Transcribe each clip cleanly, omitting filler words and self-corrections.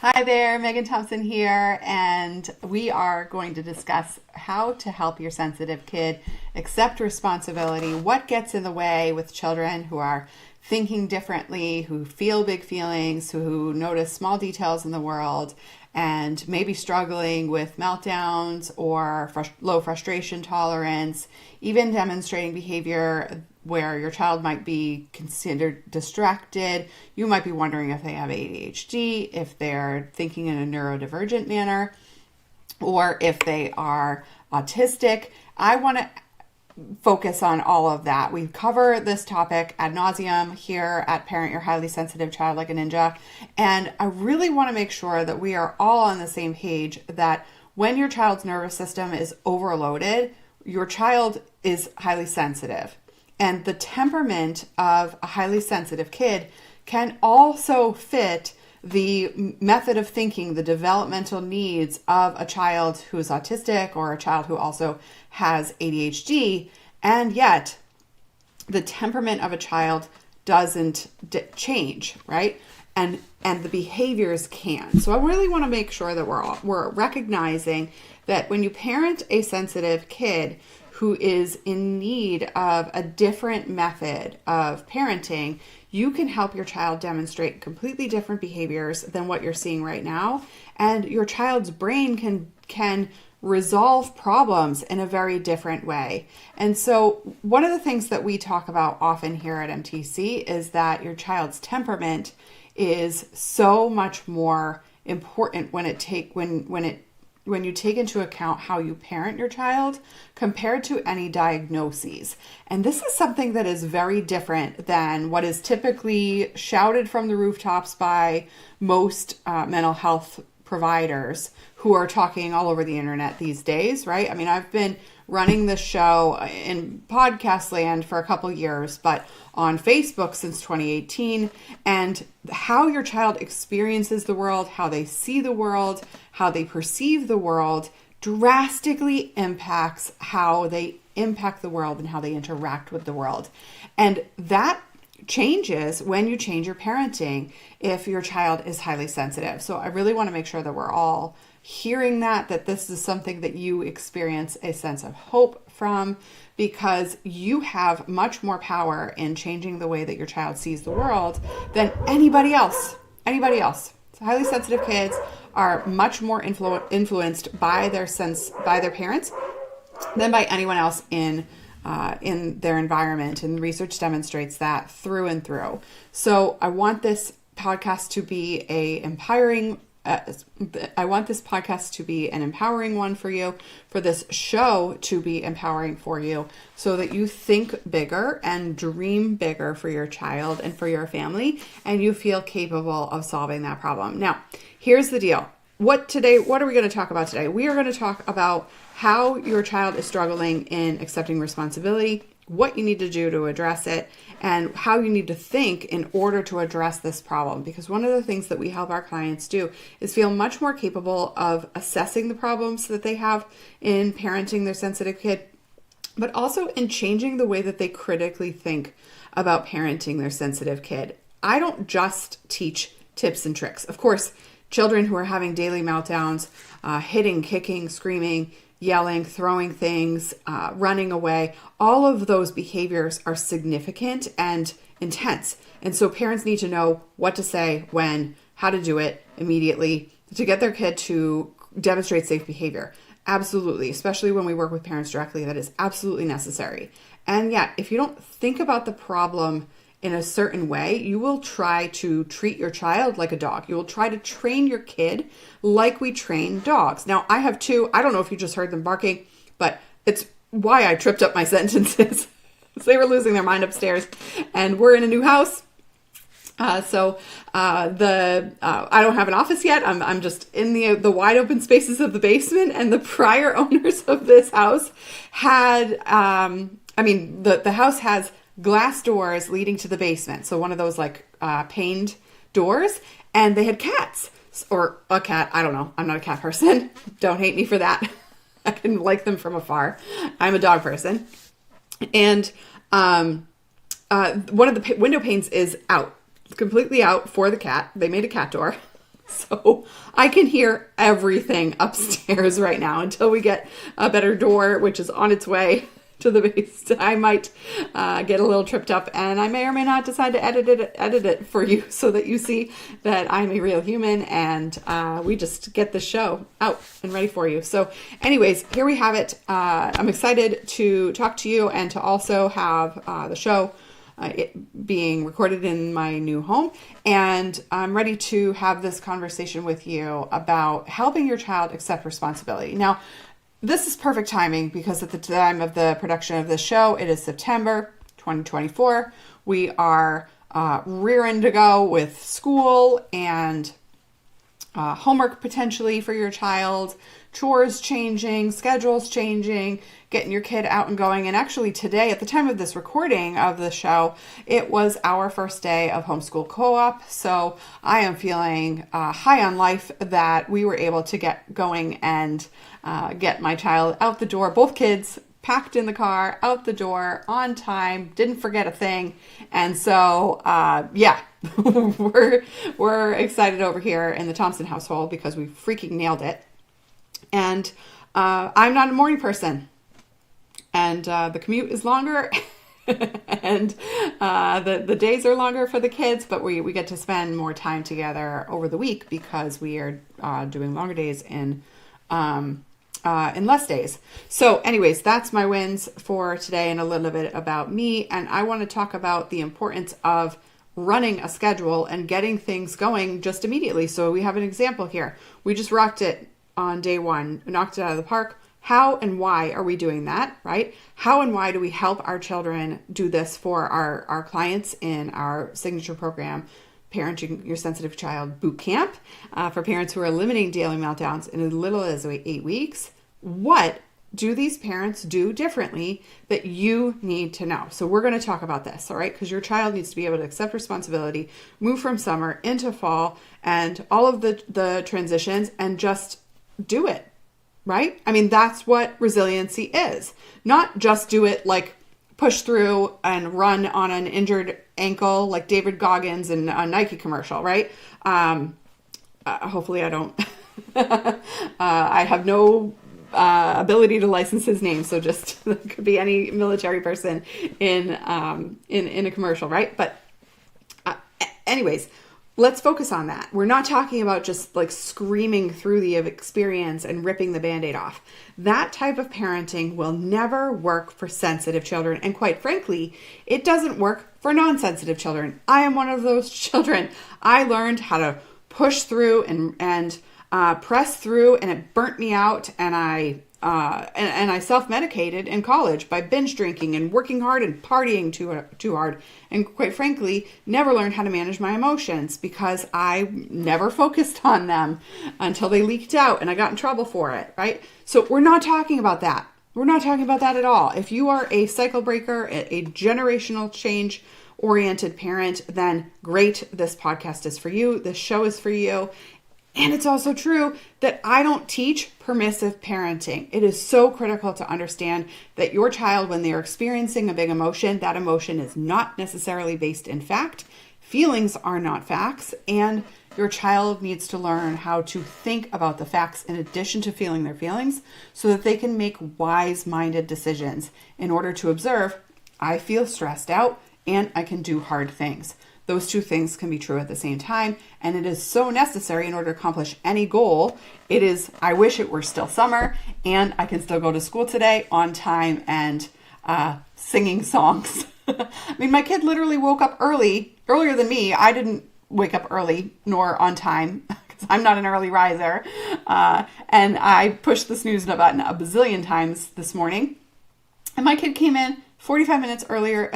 Hi there, Megan Thompson here, and we are going to discuss how to help your sensitive kid accept responsibility, what gets in the way with children who are thinking differently, who feel big feelings, who notice small details in the world, and maybe struggling with meltdowns or low frustration tolerance, even demonstrating behavior where your child might be considered distracted. You might be wondering if they have ADHD, if they're thinking in a neurodivergent manner, or if they are autistic. I want to focus on all of that. We cover this topic ad nauseum here at Parent Your Highly Sensitive Child Like a Ninja. And I really want to make sure that we are all on the same page that when your child's nervous system is overloaded, your child is highly sensitive. And the temperament of a highly sensitive kid can also fit the method of thinking, the developmental needs of a child who is autistic or a child who also has ADHD. And yet the temperament of a child doesn't change, right? And the behaviors can. So I really want to make sure that we're recognizing that when you parent a sensitive kid who is in need of a different method of parenting, you can help your child demonstrate completely different behaviors than what you're seeing right now. And your child's brain can resolve problems in a very different way. And so one of the things that we talk about often here at MTC is that your child's temperament is so much more important when you take into account how you parent your child compared to any diagnoses. And this is something that is very different than what is typically shouted from the rooftops by most mental health providers who are talking all over the internet these days, right? I mean, I've been running this show in podcast land for a couple years, but on Facebook since 2018. And how your child experiences the world, how they see the world, how they perceive the world drastically impacts how they impact the world and how they interact with the world. And that changes when you change your parenting if your child is highly sensitive. So I really want to make sure that we're all hearing that this is something that you experience a sense of hope from, because you have much more power in changing the way that your child sees the world than anybody else. So highly sensitive kids are much more influenced by their parents than by anyone else in their environment, and research demonstrates that through and through. So I want this podcast to be an empowering one for you, for this show to be empowering for you, so that you think bigger and dream bigger for your child and for your family, and you feel capable of solving that problem. Now, here's the deal. What are we going to talk about today? We are going to talk about how your child is struggling in accepting responsibility, what you need to do to address it, and how you need to think in order to address this problem. Because one of the things that we help our clients do is feel much more capable of assessing the problems that they have in parenting their sensitive kid, but also in changing the way that they critically think about parenting their sensitive kid. I don't just teach tips and tricks. Of course, children who are having daily meltdowns, hitting, kicking, screaming, yelling, throwing things, running away, all of those behaviors are significant and intense. And so parents need to know what to say, when, how to do it immediately to get their kid to demonstrate safe behavior. Absolutely. Especially when we work with parents directly, that is absolutely necessary. And yet, if you don't think about the problem in a certain way, you will try to treat your child like a dog. You will try to train your kid like we train dogs. Now, I have two. I don't know if you just heard them barking, but it's why I tripped up my sentences. They were losing their mind upstairs, and we're in a new house. So I don't have an office yet. I'm just in the wide open spaces of the basement, and the prior owners of this house had, the house has glass doors leading to the basement. So one of those paned doors, and they had cats or a cat. I don't know. I'm not a cat person. Don't hate me for that. I can like them from afar. I'm a dog person. And one of the window panes is out, completely out for the cat. They made a cat door. So I can hear everything upstairs right now until we get a better door, which is on its way to the base. I might get a little tripped up, and I may or may not decide to edit it for you so that you see that I'm a real human, and we just get the show out and ready for you. So anyways, here we have it. I'm excited to talk to you and to also have the show it being recorded in my new home. And I'm ready to have this conversation with you about helping your child accept responsibility. Now, this is perfect timing because at the time of the production of this show, it is September 2024. We are rearing to go with school and homework potentially for your child, chores changing, schedules changing, getting your kid out and going. And actually today, at the time of this recording of the show, it was our first day of homeschool co-op. So I am feeling high on life that we were able to get going and get my child out the door, both kids packed in the car, out the door, on time, didn't forget a thing. And so, we're excited over here in the Thompson household because we freaking nailed it. And I'm not a morning person, and the commute is longer, and the days are longer for the kids, but we get to spend more time together over the week because we are doing longer days in less days. So anyways, that's my wins for today and a little bit about me. And I want to talk about the importance of running a schedule and getting things going just immediately. So we have an example here. We just rocked it on day one, knocked it out of the park. How and why are we doing that, right? How and why do we help our children do this for our clients in our signature program, Parenting Your Sensitive Child Boot Camp, for parents who are limiting daily meltdowns in as little as 8 weeks? What do these parents do differently that you need to know? So we're going to talk about this, all right? Because your child needs to be able to accept responsibility, move from summer into fall, and all of the transitions, and just do it, right? I mean, that's what resiliency is. Not just do it like push through and run on an injured ankle like David Goggins in a Nike commercial, right? Hopefully I don't. I have no ability to license his name, so just it could be any military person in a commercial, right? But anyways, let's focus on that. We're not talking about just like screaming through the experience and ripping the Band-Aid off. That type of parenting will never work for sensitive children. And quite frankly, it doesn't work for non-sensitive children. I am one of those children. I learned how to push through and press through, and it burnt me out. And I self-medicated in college by binge drinking and working hard and partying too hard. And quite frankly, never learned how to manage my emotions because I never focused on them until they leaked out and I got in trouble for it, right? So we're not talking about that. We're not talking about that at all. If you are a cycle breaker, a generational change oriented parent, then great. This podcast is for you. This show is for you. And it's also true that I don't teach permissive parenting. It is so critical to understand that your child, when they are experiencing a big emotion, that emotion is not necessarily based in fact. Feelings are not facts, and your child needs to learn how to think about the facts in addition to feeling their feelings so that they can make wise-minded decisions in order to observe, I feel stressed out and I can do hard things. Those two things can be true at the same time, and it is so necessary in order to accomplish any goal. It is, I wish it were still summer, and I can still go to school today on time and singing songs. I mean, my kid literally woke up earlier than me. I didn't wake up early nor on time because I'm not an early riser, and I pushed the snooze button a bazillion times this morning, and my kid came in 15 minutes earlier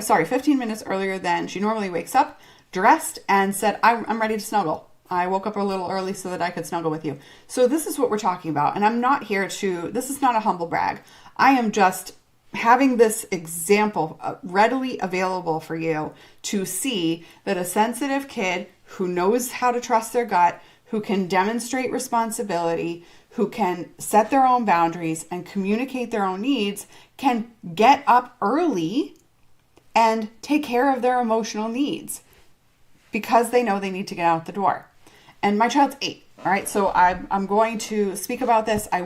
than she normally wakes up, dressed, and said, I'm ready to snuggle. I woke up a little early so that I could snuggle with you. So this is what we're talking about. And I'm not here this is not a humble brag. I am just having this example readily available for you to see that a sensitive kid who knows how to trust their gut, who can demonstrate responsibility, who can set their own boundaries and communicate their own needs, can get up early and take care of their emotional needs because they know they need to get out the door. And my child's 8. All right, so I'm going to speak about this. I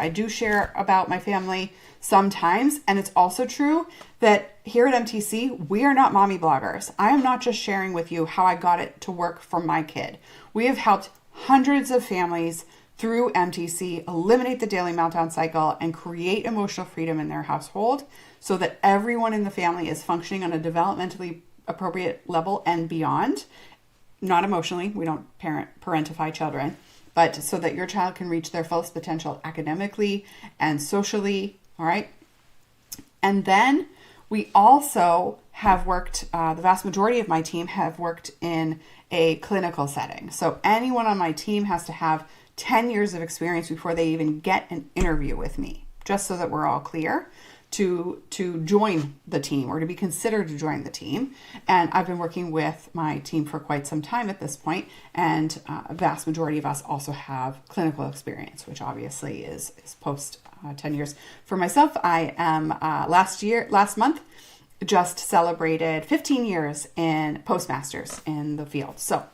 do share about my family sometimes. And it's also true that here at MTC, we are not mommy bloggers. I am not just sharing with you how I got it to work for my kid. We have helped hundreds of families through MTC eliminate the daily meltdown cycle and create emotional freedom in their household so that everyone in the family is functioning on a developmentally appropriate level and beyond. Not emotionally, we don't parentify children, but so that your child can reach their fullest potential academically and socially, all right? And then we also have worked, the vast majority of my team have worked in a clinical setting. So anyone on my team has to have 10 years of experience before they even get an interview with me, just so that we're all clear to join the team or to be considered to join the team. And I've been working with my team for quite some time at this point, and a vast majority of us also have clinical experience, which obviously is post 10 years. For myself, I am last month, just celebrated 15 years in postmasters in the field. So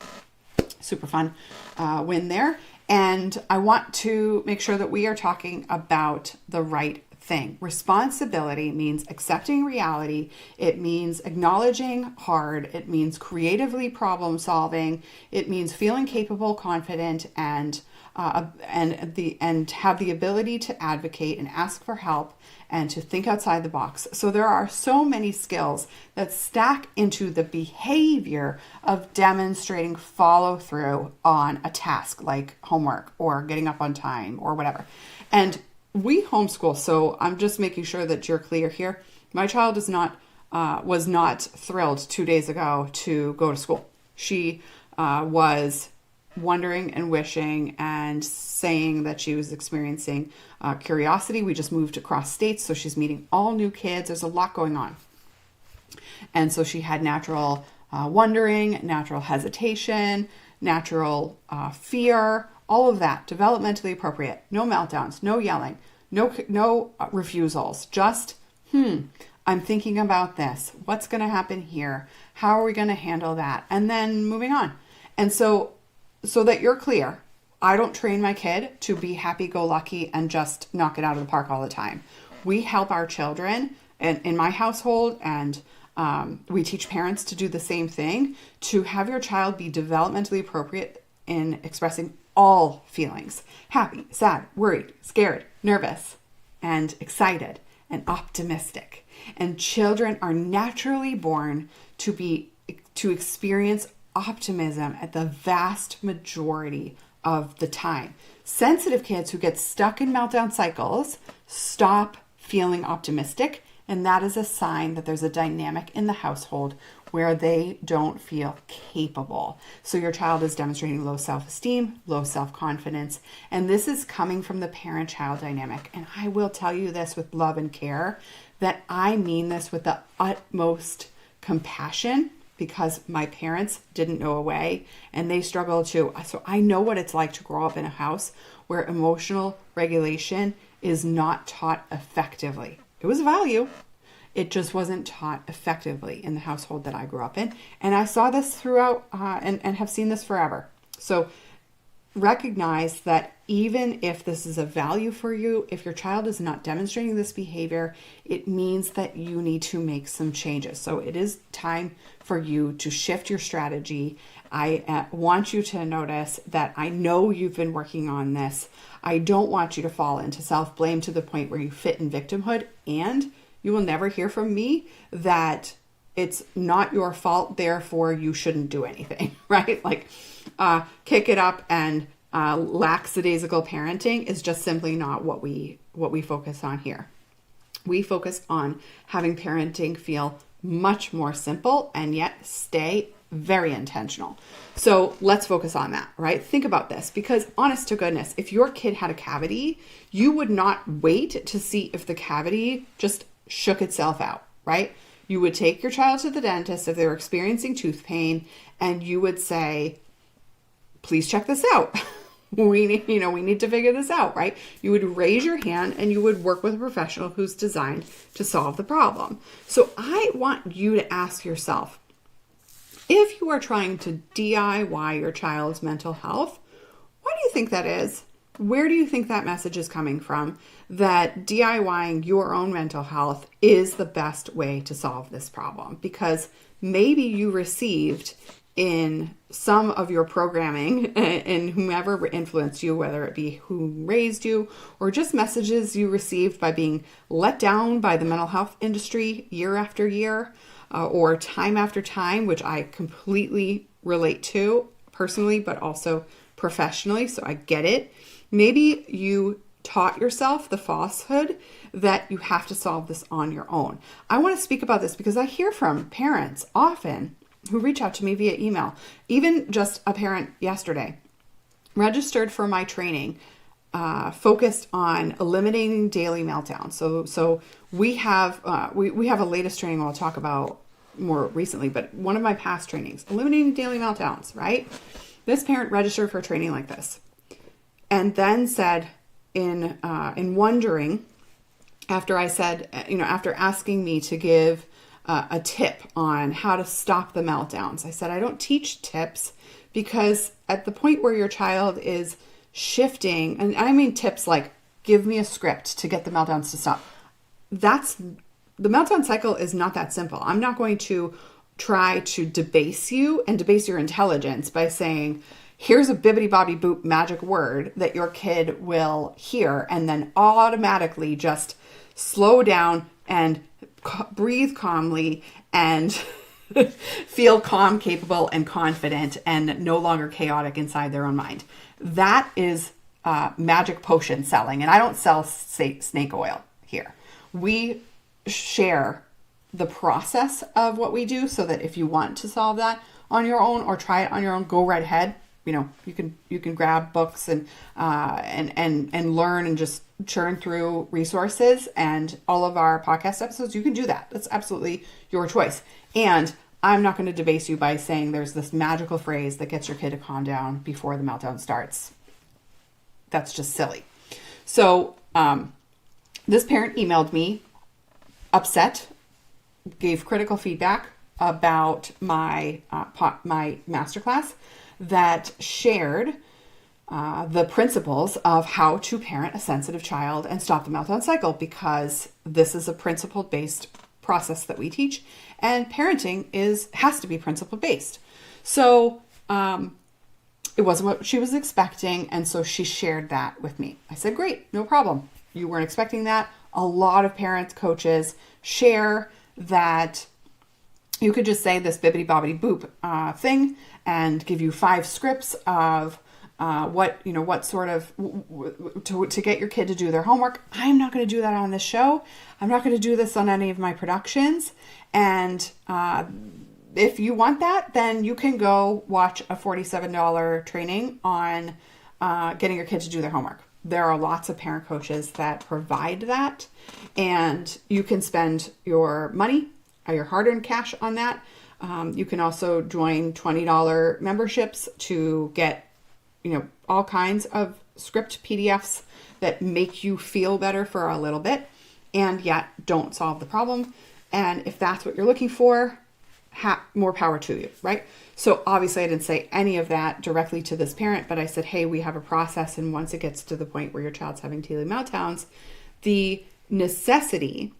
super fun win there. And I want to make sure that we are talking about the right thing. Responsibility means accepting reality. It means acknowledging hard. It means creatively problem solving. It means feeling capable, confident, and have the ability to advocate and ask for help and to think outside the box. So there are so many skills that stack into the behavior of demonstrating follow through on a task like homework or getting up on time or whatever. And we homeschool, so I'm just making sure that you're clear here. My child was not thrilled 2 days ago to go to school. She was wondering and wishing and saying that she was experiencing curiosity. We just moved across states, so she's meeting all new kids. There's a lot going on. And so she had natural wondering, natural hesitation, natural fear, all of that, developmentally appropriate. No meltdowns, no yelling, no refusals. Just, I'm thinking about this. What's going to happen here? How are we going to handle that? And then moving on. And so that you're clear, I don't train my kid to be happy-go-lucky and just knock it out of the park all the time. We help our children in my household, and we teach parents to do the same thing, to have your child be developmentally appropriate in expressing all feelings: happy, sad, worried, scared, nervous, and excited, and optimistic. And children are naturally born to experience optimism at the vast majority of the time. Sensitive kids who get stuck in meltdown cycles stop feeling optimistic, and that is a sign that there's a dynamic in the household where they don't feel capable. So your child is demonstrating low self-esteem, low self-confidence, and this is coming from the parent-child dynamic. And I will tell you this with love and care, that I mean this with the utmost compassion, because my parents didn't know a way and they struggle too. So I know what it's like to grow up in a house where emotional regulation is not taught effectively. It was a value. It just wasn't taught effectively in the household that I grew up in. And I saw this throughout and have seen this forever. So recognize that even if this is a value for you, if your child is not demonstrating this behavior, it means that you need to make some changes. So it is time for you to shift your strategy. I want you to notice that I know you've been working on this. I don't want you to fall into self-blame to the point where you fit in victimhood, and you will never hear from me that it's not your fault, therefore you shouldn't do anything, right? Like kick it up and lackadaisical parenting is just simply not what we focus on here. We focus on having parenting feel much more simple and yet stay very intentional. So let's focus on that, right? Think about this, because honest to goodness, if your kid had a cavity, you would not wait to see if the cavity just shook itself out, right? You would take your child to the dentist if they were experiencing tooth pain, and you would say, please check this out. We need to figure this out, right? You would raise your hand and you would work with a professional who's designed to solve the problem. So I want you to ask yourself, if you are trying to DIY your child's mental health, Why do you think that is? Where do you think that message is coming from? That DIYing your own mental health is the best way to solve this problem? Because maybe you received in some of your programming and whomever influenced you, whether it be who raised you or just messages you received by being let down by the mental health industry year after year or time after time, which I completely relate to personally, but also professionally. So I get it. Maybe you taught yourself the falsehood that you have to solve this on your own. I want to speak about this because I hear from parents often who reach out to me via email. Even just a parent yesterday registered for my training, focused on eliminating daily meltdowns. So we have a latest training I'll talk about more recently, but one of my past trainings, eliminating daily meltdowns, right? This parent registered for a training like this and then said in wondering, after I said, after asking me to give a tip on how to stop the meltdowns. I said, I don't teach tips because at the point where your child is shifting, and I mean tips like give me a script to get the meltdowns to stop. The meltdown cycle is not that simple. I'm not going to try to debase you and debase your intelligence by saying, here's a bibbity bobbity boop magic word that your kid will hear and then automatically just slow down and breathe calmly and feel calm, capable, and confident and no longer chaotic inside their own mind. That is magic potion selling. And I don't sell snake oil here. We share the process of what we do so that if you want to solve that on your own or try it on your own, go right ahead. You can grab books and learn and just churn through resources and all of our podcast episodes. You can do that. That's absolutely your choice. And I'm not going to debase you by saying there's this magical phrase that gets your kid to calm down before the meltdown starts. That's just silly. So this parent emailed me upset, gave critical feedback about my masterclass that shared the principles of how to parent a sensitive child and stop the meltdown cycle, because this is a principle-based process that we teach, and parenting has to be principle-based. So it wasn't what she was expecting, and so she shared that with me. I said, great, no problem. You weren't expecting that. A lot of parents, coaches share that you could just say this bibbity bobbity boop thing and give you 5 scripts of what sort of to get your kid to do their homework. I'm not going to do that on this show. I'm not going to do this on any of my productions. And if you want that, then you can go watch a $47 training on getting your kid to do their homework. There are lots of parent coaches that provide that, and you can spend your money, your hard-earned cash on that. You can also join $20 memberships to get, all kinds of script PDFs that make you feel better for a little bit and yet don't solve the problem. And if that's what you're looking for, more power to you, right? So obviously I didn't say any of that directly to this parent, but I said, hey, we have a process. And once it gets to the point where your child's having daily meltdowns, the necessity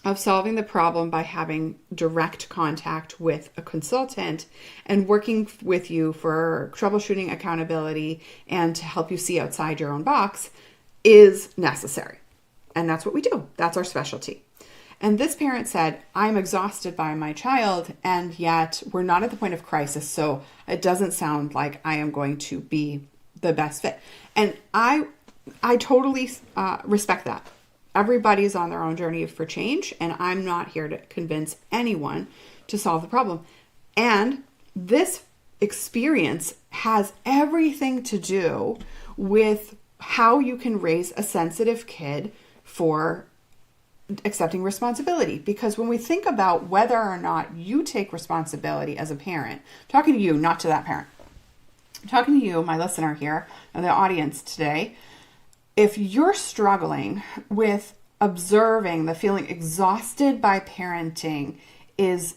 of solving the problem by having direct contact with a consultant and working with you for troubleshooting, accountability, and to help you see outside your own box is necessary. And that's what we do. That's our specialty. And this parent said, I'm exhausted by my child, and yet we're not at the point of crisis, so it doesn't sound like I am going to be the best fit. And I totally respect that. Everybody's on their own journey for change, and I'm not here to convince anyone to solve the problem. And this experience has everything to do with how you can raise a sensitive kid for accepting responsibility. Because when we think about whether or not you take responsibility as a parent, I'm talking to you, not to that parent, I'm talking to you, my listener here, and the audience today. If you're struggling with observing the feeling exhausted by parenting is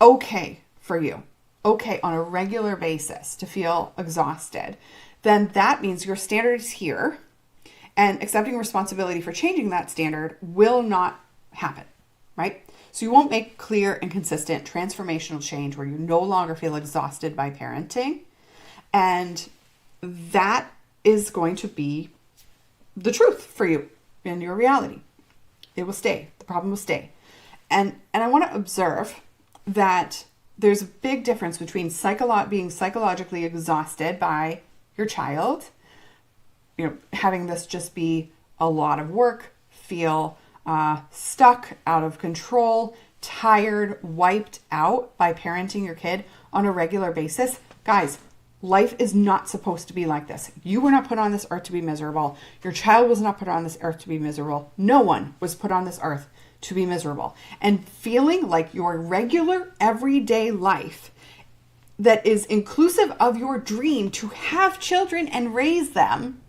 okay for you, okay on a regular basis to feel exhausted, then that means your standard is here, and accepting responsibility for changing that standard will not happen, right? So you won't make clear and consistent transformational change where you no longer feel exhausted by parenting. And that is going to be the truth for you in your reality. It will stay. The problem will stay. And I want to observe that there's a big difference between being psychologically exhausted by your child, having this just be a lot of work, feel stuck, out of control, tired, wiped out by parenting your kid on a regular basis. Guys, life is not supposed to be like this. You were not put on this earth to be miserable. Your child was not put on this earth to be miserable. No one was put on this earth to be miserable. And feeling like your regular everyday life that is inclusive of your dream to have children and raise them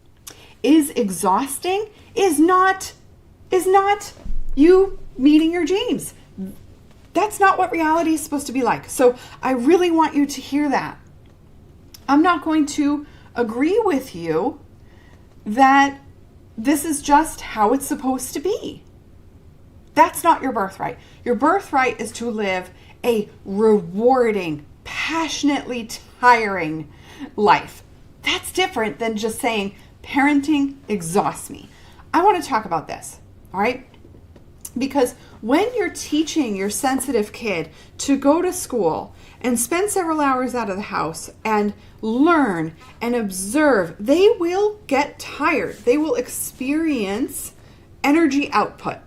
is exhausting is not you meeting your dreams. That's not what reality is supposed to be like. So I really want you to hear that. I'm not going to agree with you that this is just how it's supposed to be. That's not your birthright. Your birthright is to live a rewarding, passionately tiring life. That's different than just saying parenting exhausts me. I want to talk about this, all right? Because when you're teaching your sensitive kid to go to school and spend several hours out of the house and learn and observe, they will get tired. They will experience energy output.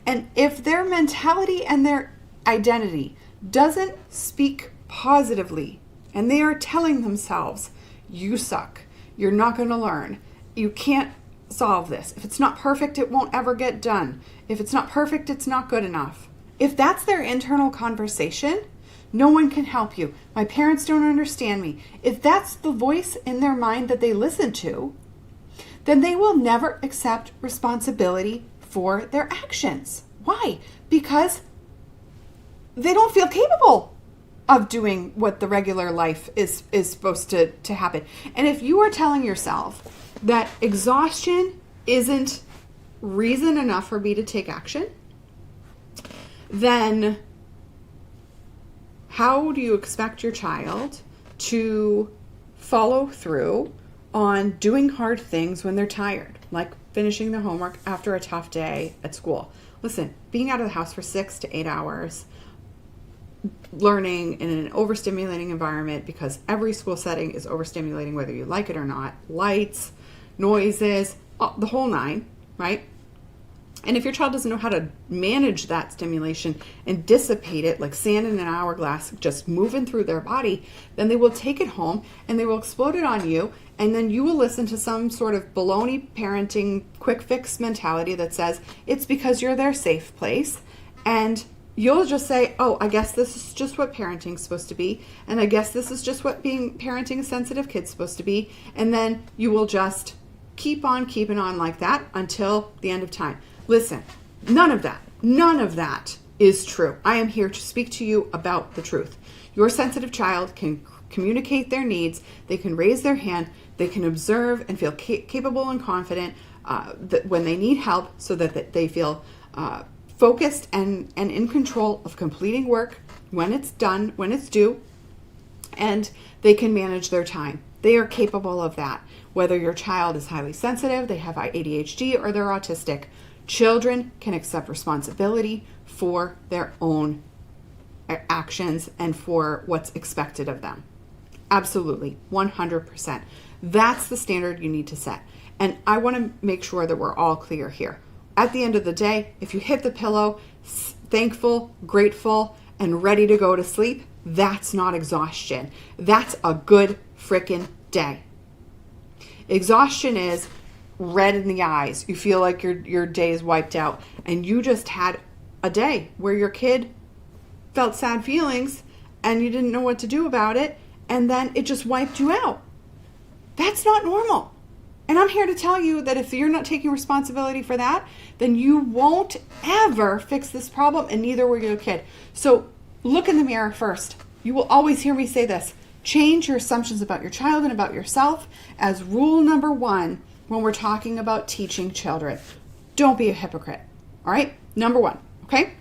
And if their mentality and their identity doesn't speak positively, and they are telling themselves, you suck, you're not going to learn, you can't solve this. If it's not perfect, it won't ever get done. If it's not perfect, it's not good enough. If that's their internal conversation, no one can help you. My parents don't understand me. If that's the voice in their mind that they listen to, then they will never accept responsibility for their actions. Why? Because they don't feel capable of doing what the regular life is supposed to happen. And if you are telling yourself that exhaustion isn't reason enough for me to take action, then how do you expect your child to follow through on doing hard things when they're tired, like finishing their homework after a tough day at school? Listen, being out of the house for 6 to 8 hours, learning in an overstimulating environment, because every school setting is overstimulating whether you like it or not, lights, noises, the whole nine, right? And if your child doesn't know how to manage that stimulation and dissipate it like sand in an hourglass, just moving through their body, then they will take it home and they will explode it on you. And then you will listen to some sort of baloney parenting quick fix mentality that says it's because you're their safe place. And you'll just say, oh, I guess this is just what parenting's supposed to be. And I guess this is just what being parenting a sensitive kid's supposed to be. And then you will just keep on keeping on like that until the end of time. Listen, none of that is true. I am here to speak to you about the truth. Your sensitive child can communicate their needs. They can raise their hand. They can observe and feel capable and confident that when they need help, so that they feel focused and in control of completing work when it's done, when it's due, and they can manage their time. They are capable of that. Whether your child is highly sensitive, they have ADHD, or they're autistic, children can accept responsibility for their own actions and for what's expected of them. Absolutely, 100%. That's the standard you need to set. And I want to make sure that we're all clear here. At the end of the day, if you hit the pillow, thankful, grateful, and ready to go to sleep, that's not exhaustion. That's a good frickin' day. Exhaustion is red in the eyes. You feel like your day is wiped out, and you just had a day where your kid felt sad feelings and you didn't know what to do about it, and then it just wiped you out. That's not normal. And I'm here to tell you that if you're not taking responsibility for that, then you won't ever fix this problem, and neither will your kid. So look in the mirror first. You will always hear me say this. change your assumptions about your child and about yourself as rule number one when we're talking about teaching children. Don't be a hypocrite. All right? Number one, okay?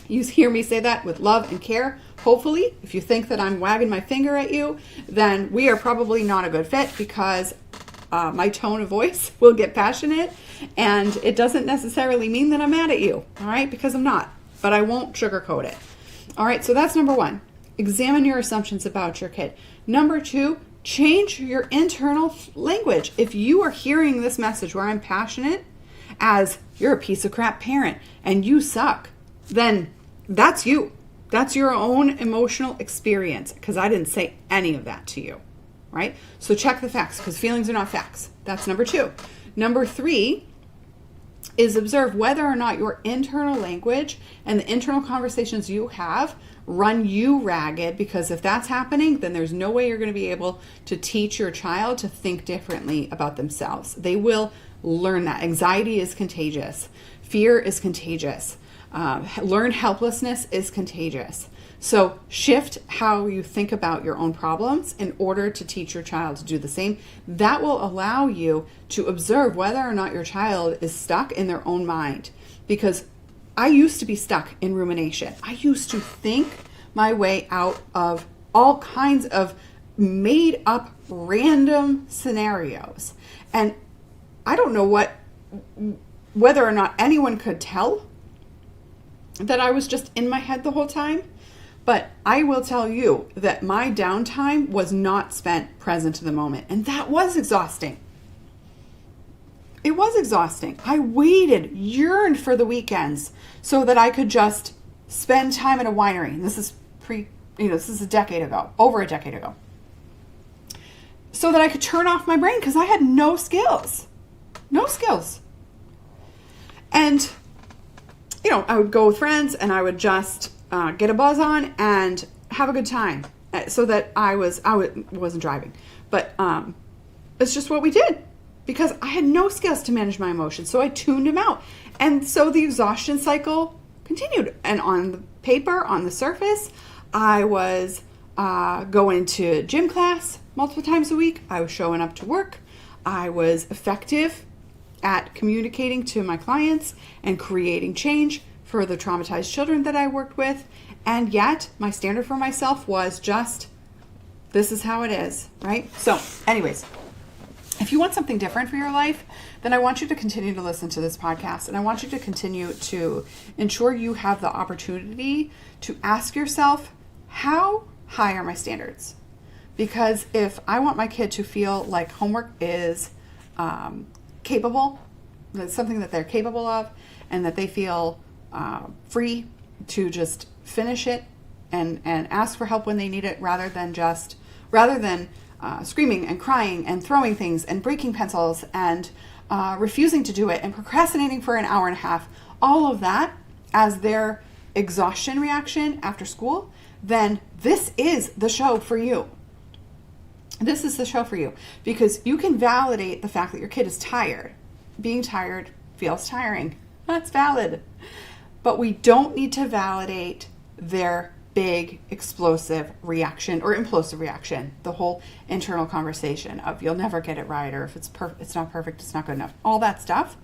You hear me say that with love and care. Hopefully, if you think that I'm wagging my finger at you, then we are probably not a good fit, because my tone of voice will get passionate, and it doesn't necessarily mean that I'm mad at you, all right? Because I'm not, but I won't sugarcoat it. All right, so that's number one. Examine your assumptions about your kid. Number two, change your internal language. If you are hearing this message where I'm passionate as you're a piece of crap parent and you suck, then that's you. That's your own emotional experience, because I didn't say any of that to you, right? So check the facts, because feelings are not facts. That's number two. Number three is observe whether or not your internal language and the internal conversations you have run you ragged, because if that's happening, then there's no way you're going to be able to teach your child to think differently about themselves. They will learn that. Anxiety is contagious. Fear is contagious. Learned helplessness is contagious. So shift how you think about your own problems in order to teach your child to do the same. That will allow you to observe whether or not your child is stuck in their own mind. Because I used to be stuck in rumination. I used to think my way out of all kinds of made up random scenarios. And I don't know whether or not anyone could tell that I was just in my head the whole time. But I will tell you that my downtime was not spent present to the moment. And that was exhausting. It was exhausting. I waited, yearned for the weekends so that I could just spend time at a winery. And this is this is a decade ago, over a decade ago. So that I could turn off my brain, because I had no skills. No skills. And, I would go with friends and I would just get a buzz on and have a good time, so that I wasn't driving, but it's just what we did, because I had no skills to manage my emotions. So I tuned them out. And so the exhaustion cycle continued. And on the paper, on the surface, I was going to gym class multiple times a week. I was showing up to work. I was effective at communicating to my clients and creating change for the traumatized children that I worked with. And yet my standard for myself was just, this is how it is, right? So anyways, if you want something different for your life, then I want you to continue to listen to this podcast. And I want you to continue to ensure you have the opportunity to ask yourself, how high are my standards? Because if I want my kid to feel like homework is capable, that's something that they're capable of, and that they feel free to just finish it and ask for help when they need it, rather than screaming and crying and throwing things and breaking pencils and refusing to do it and procrastinating for an hour and a half, all of that as their exhaustion reaction after school, then this is the show for you. This is the show for you, because you can validate the fact that your kid is tired. Being tired feels tiring. That's valid. But we don't need to validate their big explosive reaction or implosive reaction, the whole internal conversation of you'll never get it right, or if it's not perfect, it's not good enough, all that stuff.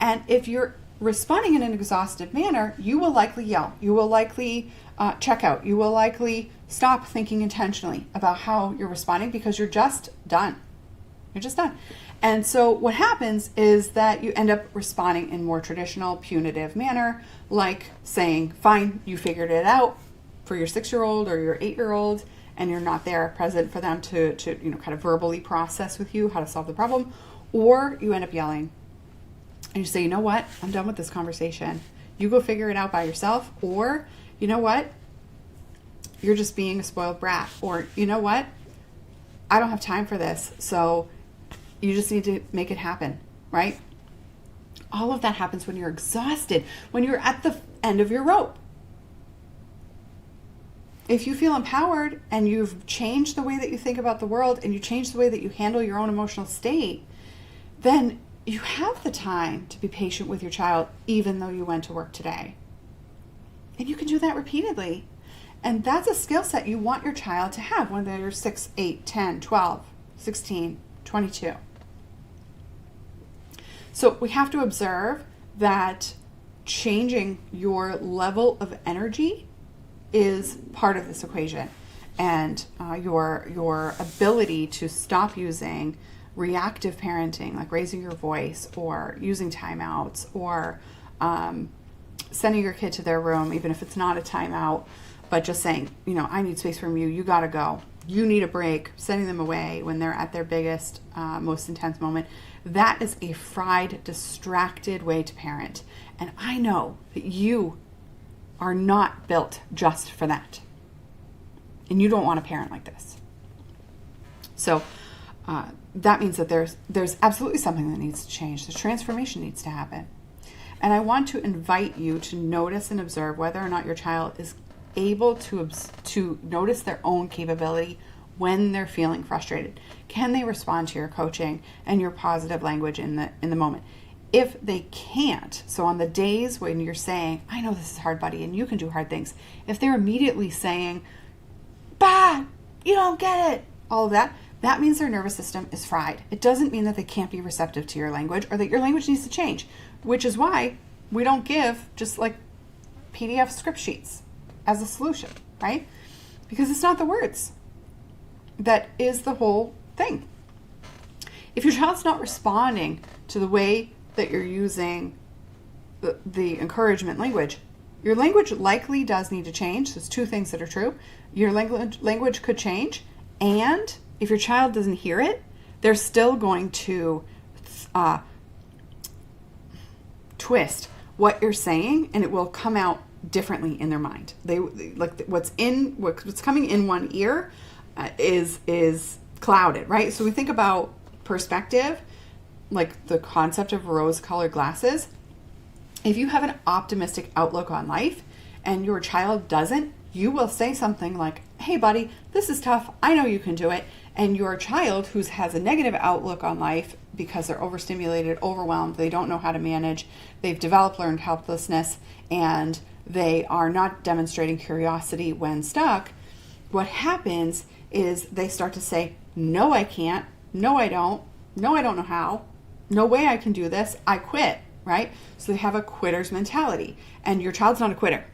And if you're responding in an exhausted manner, you will likely yell, you will likely check out, you will likely stop thinking intentionally about how you're responding, because you're just done. You're just done. And so what happens is that you end up responding in more traditional punitive manner, like saying, fine, you figured it out, for your 6-year-old or your 8-year-old, and you're not there present for them to kind of verbally process with you how to solve the problem. Or you end up yelling and you say, you know what, I'm done with this conversation. You go figure it out by yourself. Or, you know what, you're just being a spoiled brat. Or, you know what, I don't have time for this, so you just need to make it happen, right? All of that happens when you're exhausted, when you're at the end of your rope. If you feel empowered and you've changed the way that you think about the world, and you change the way that you handle your own emotional state, then you have the time to be patient with your child, even though you went to work today. And you can do that repeatedly. And that's a skill set you want your child to have when they're 6, 8, 10, 12, 16, 22. So we have to observe that changing your level of energy is part of this equation. And your ability to stop using reactive parenting, like raising your voice or using timeouts or sending your kid to their room, even if it's not a timeout, but just saying, I need space from you. You got to go. You need a break. Sending them away when they're at their biggest, most intense moment. That is a fried, distracted way to parent. And I know that you are not built just for that. And you don't want to parent like this. So that means that there's absolutely something that needs to change. The transformation needs to happen. And I want to invite you to notice and observe whether or not your child is able to notice their own capability when they're feeling frustrated. Can they respond to your coaching and your positive language in the moment? If they can't, so on the days when you're saying, I know this is hard, buddy, and you can do hard things, if they're immediately saying, bah, you don't get it, all of that, that means their nervous system is fried. It doesn't mean that they can't be receptive to your language or that your language needs to change, which is why we don't give just like PDF script sheets as a solution, right? Because it's not the words that is the whole thing. If your child's not responding to the way that you're using the encouragement language, your language likely does need to change. There's two things that are true. Your language could change, and if your child doesn't hear it, they're still going to twist what you're saying, and it will come out differently in their mind. They like what's coming in one ear is clouded, right? So we think about perspective, like the concept of rose-colored glasses. If you have an optimistic outlook on life and your child doesn't, you will say something like, hey buddy, this is tough. I know you can do it. And your child who has a negative outlook on life because they're overstimulated, overwhelmed, they don't know how to manage, they've developed learned helplessness, and they are not demonstrating curiosity when stuck, what happens is they start to say, no, I can't. No, I don't. No, I don't know how. No way I can do this. I quit, right? So they have a quitter's mentality. And your child's not a quitter,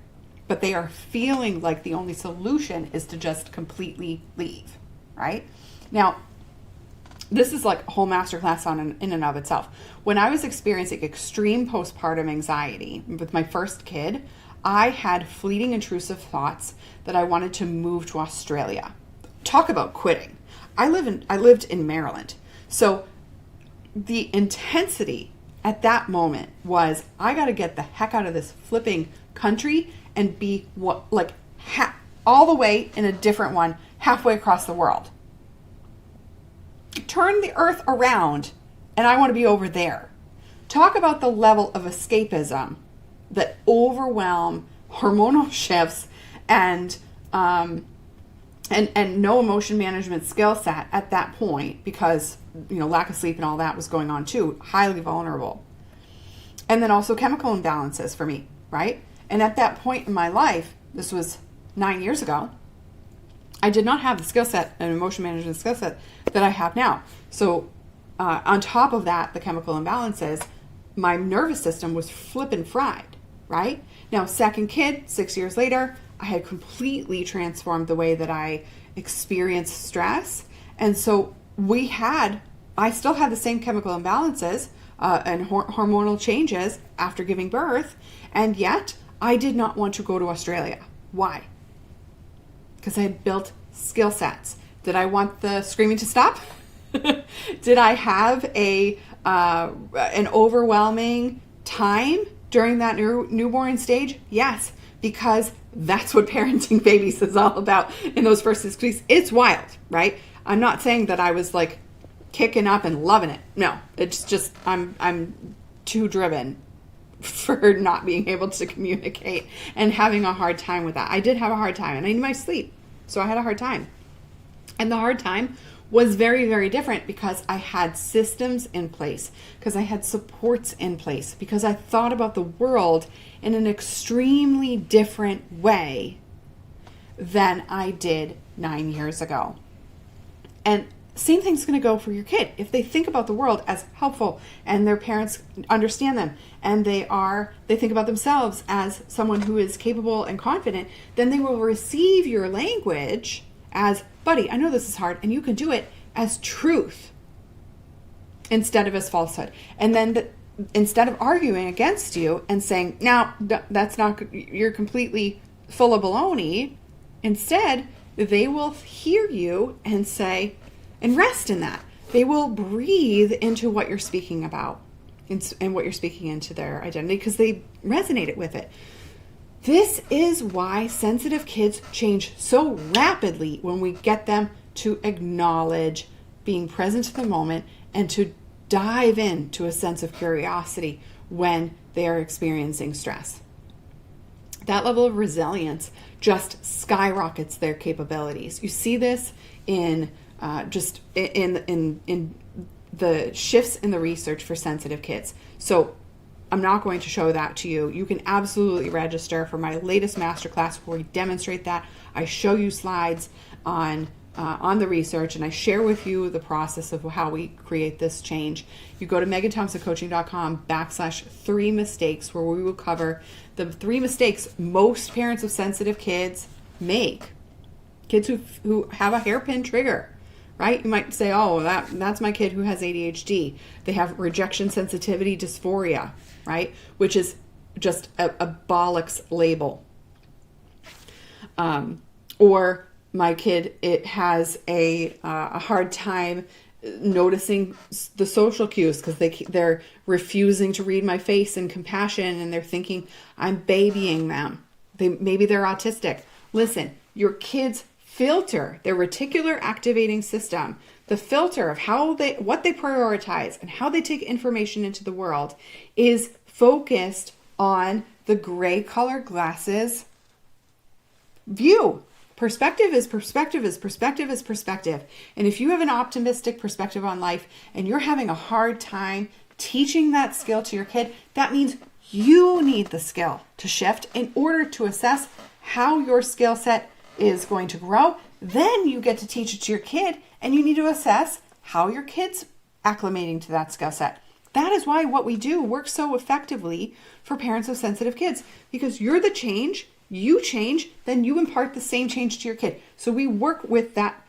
but they are feeling like the only solution is to just completely leave, right? Now, this is like a whole masterclass in and of itself. When I was experiencing extreme postpartum anxiety with my first kid, I had fleeting intrusive thoughts that I wanted to move to Australia. Talk about quitting. I lived in Maryland. So the intensity at that moment was, I got to get the heck out of this flipping country and be all the way in a different one, halfway across the world. Turn the earth around, and I want to be over there. Talk about the level of escapism that overwhelm hormonal shifts and no emotion management skill set at that point, because lack of sleep and all that was going on too, highly vulnerable. And then also chemical imbalances for me, right? And at that point in my life, this was 9 years ago, I did not have the skill set and emotion management skill set that I have now. So on top of that, the chemical imbalances, my nervous system was flippin' fried, right? Now, second kid, 6 years later, I had completely transformed the way that I experienced stress. And so I still had the same chemical imbalances and hormonal changes after giving birth. And yet I did not want to go to Australia. Why? Because I had built skill sets. Did I want the screaming to stop? Did I have an overwhelming time during that newborn stage? Yes, because that's what parenting babies is all about in those first 6 weeks. It's wild, right? I'm not saying that I was like kicking up and loving it. No, it's just I'm too driven for not being able to communicate and having a hard time with that. I did have a hard time, and I need my sleep, so I had a hard time. And the hard time was very, very different because I had systems in place, because I had supports in place, because I thought about the world in an extremely different way than I did 9 years ago. And same thing's going to go for your kid. If they think about the world as helpful and their parents understand them and they think about themselves as someone who is capable and confident, then they will receive your language as, buddy, I know this is hard and you can do it, as truth instead of as falsehood. And then instead of arguing against you and saying, no, that's not, you're completely full of baloney, instead they will hear you and say, and rest in that. They will breathe into what you're speaking about and what you're speaking into their identity because they resonated with it. This is why sensitive kids change so rapidly when we get them to acknowledge being present to the moment and to dive into a sense of curiosity when they are experiencing stress. That level of resilience just skyrockets their capabilities. You see this in in the shifts in the research for sensitive kids. So I'm not going to show that to you. You can absolutely register for my latest masterclass where we demonstrate that. I show you slides on the research and I share with you the process of how we create this change. You go to meganthompsoncoaching.com/3 mistakes where we will cover the 3 mistakes most parents of sensitive kids make. Kids who have a hairpin trigger. Right? You might say, oh, that's my kid who has ADHD. They have rejection sensitivity dysphoria, right? Which is just a bollocks label. Or my kid, it has a hard time noticing the social cues because they're refusing to read my face in compassion and they're thinking I'm babying them. Maybe they're autistic. Listen, your kids filter, their reticular activating system, the filter of what they prioritize and how they take information into the world is focused on the gray color glasses view. Perspective is perspective is perspective is perspective. And if you have an optimistic perspective on life and you're having a hard time teaching that skill to your kid, that means you need the skill to shift in order to assess how your skill set is going to grow. Then you get to teach it to your kid and you need to assess how your kid's acclimating to that skill set. That is why what we do works so effectively for parents of sensitive kids, because you're the change, you change, then you impart the same change to your kid. So we work with that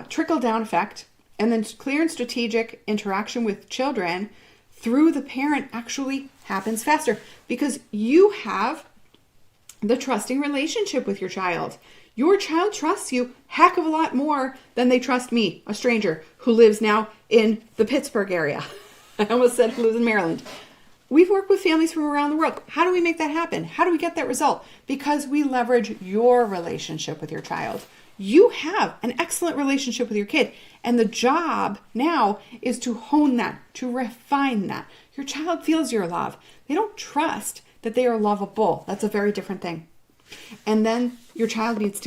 trickle down effect, and then clear and strategic interaction with children through the parent actually happens faster because you have the trusting relationship with your child. Your child trusts you heck of a lot more than they trust me, a stranger who lives now in the Pittsburgh area. I almost said who lives in Maryland. We've worked with families from around the world. How do we make that happen? How do we get that result? Because we leverage your relationship with your child. You have an excellent relationship with your kid, and the job now is to hone that, to refine that. Your child feels your love. They don't trust that they are lovable. That's a very different thing. And then your child needs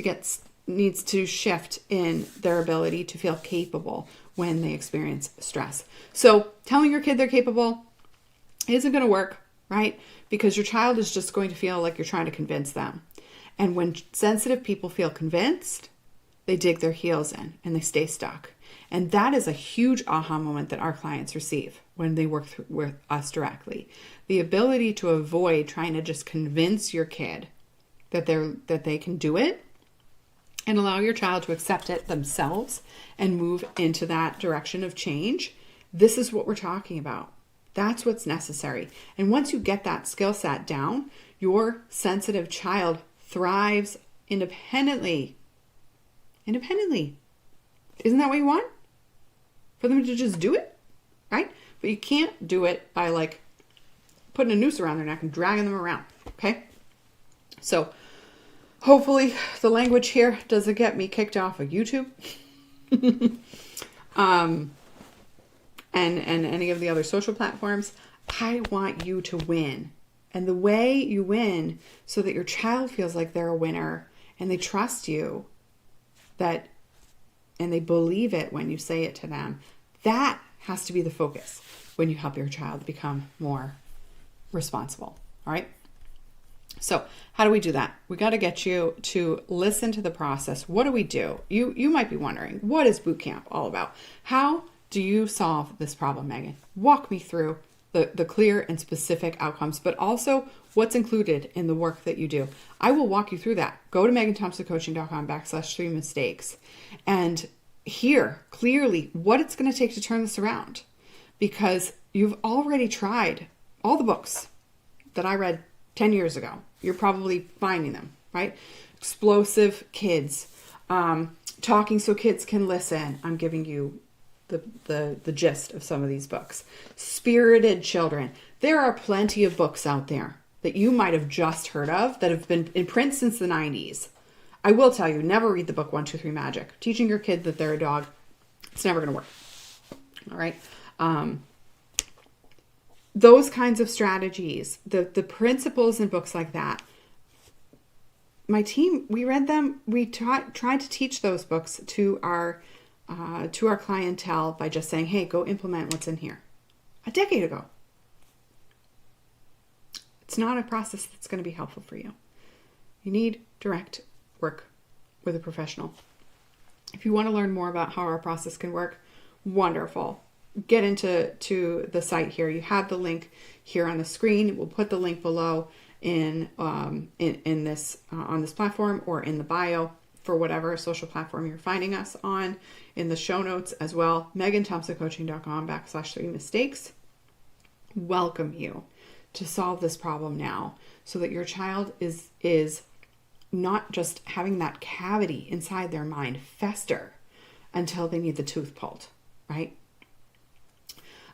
to shift in their ability to feel capable when they experience stress. So telling your kid they're capable isn't going to work, right? Because your child is just going to feel like you're trying to convince them. And when sensitive people feel convinced, they dig their heels in and they stay stuck. And that is a huge aha moment that our clients receive when they work with us directly. The ability to avoid trying to just convince your kid that they can do it and allow your child to accept it themselves and move into that direction of change. This is what we're talking about. That's what's necessary. And once you get that skill set down, your sensitive child thrives independently. Isn't that what you want? For them to just do it, right? But you can't do it by like putting a noose around their neck and dragging them around, okay? So hopefully the language here doesn't get me kicked off of YouTube. And any of the other social platforms. I want you to win. And the way you win so that your child feels like they're a winner and they trust you, and they believe it when you say it to them, that has to be the focus when you help your child become more responsible. All right. So how do we do that? We got to get you to listen to the process. What do we do? You might be wondering, what is boot camp all about? How do you solve this problem, Megan? Walk me through the clear and specific outcomes, but also what's included in the work that you do. I will walk you through that. Go to meganthompsoncoaching.com/3mistakes and hear clearly what it's going to take to turn this around, because you've already tried all the books that I read 10 years ago. You're probably finding them, right? Explosive Kids, Talking So Kids Can Listen. I'm giving you the gist of some of these books. Spirited Children. There are plenty of books out there that you might have just heard of that have been in print since the 90s. I will tell you, never read the book 1, 2, 3 Magic. Teaching your kid that they're a dog, it's never going to work. All right. Those kinds of strategies, the principles in books like that, my team, we read them. We tried to teach those books to our clientele by just saying, hey, go implement what's in here. A decade ago. It's not a process that's going to be helpful for you. You need direct work with a professional. If you want to learn more about how our process can work, wonderful. Get into the site here. You have the link here on the screen. We'll put the link below in this on this platform or in the bio for whatever social platform you're finding us on, in the show notes as well. meganthompsoncoaching.com/3mistakes. Welcome you to solve this problem now, so that your child is not just having that cavity inside their mind fester until they need the tooth pulled, right?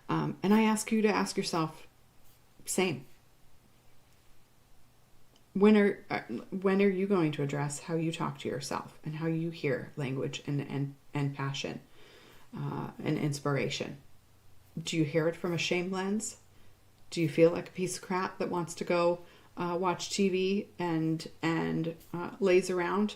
And I ask you to ask yourself, same. When are you going to address how you talk to yourself and how you hear language and passion and inspiration? Do you hear it from a shame lens? Do you feel like a piece of crap that wants to go watch TV and laze around?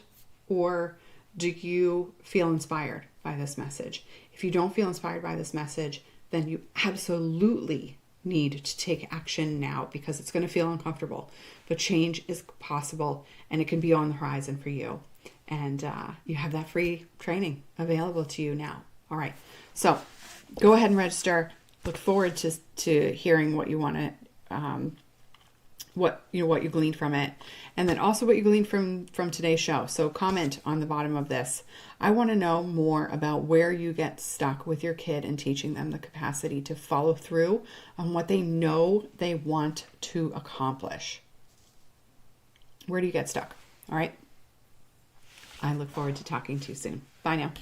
Or do you feel inspired by this message? If you don't feel inspired by this message, then you absolutely need to take action now, because it's going to feel uncomfortable. But change is possible, and it can be on the horizon for you. And you have that free training available to you now. All right. So go ahead and register. Look forward to hearing what you want to, what you gleaned from it, and then also what you gleaned from today's show. So comment on the bottom of this. I want to know more about where you get stuck with your kid and teaching them the capacity to follow through on what they know they want to accomplish. Where do you get stuck? All right. I look forward to talking to you soon. Bye now.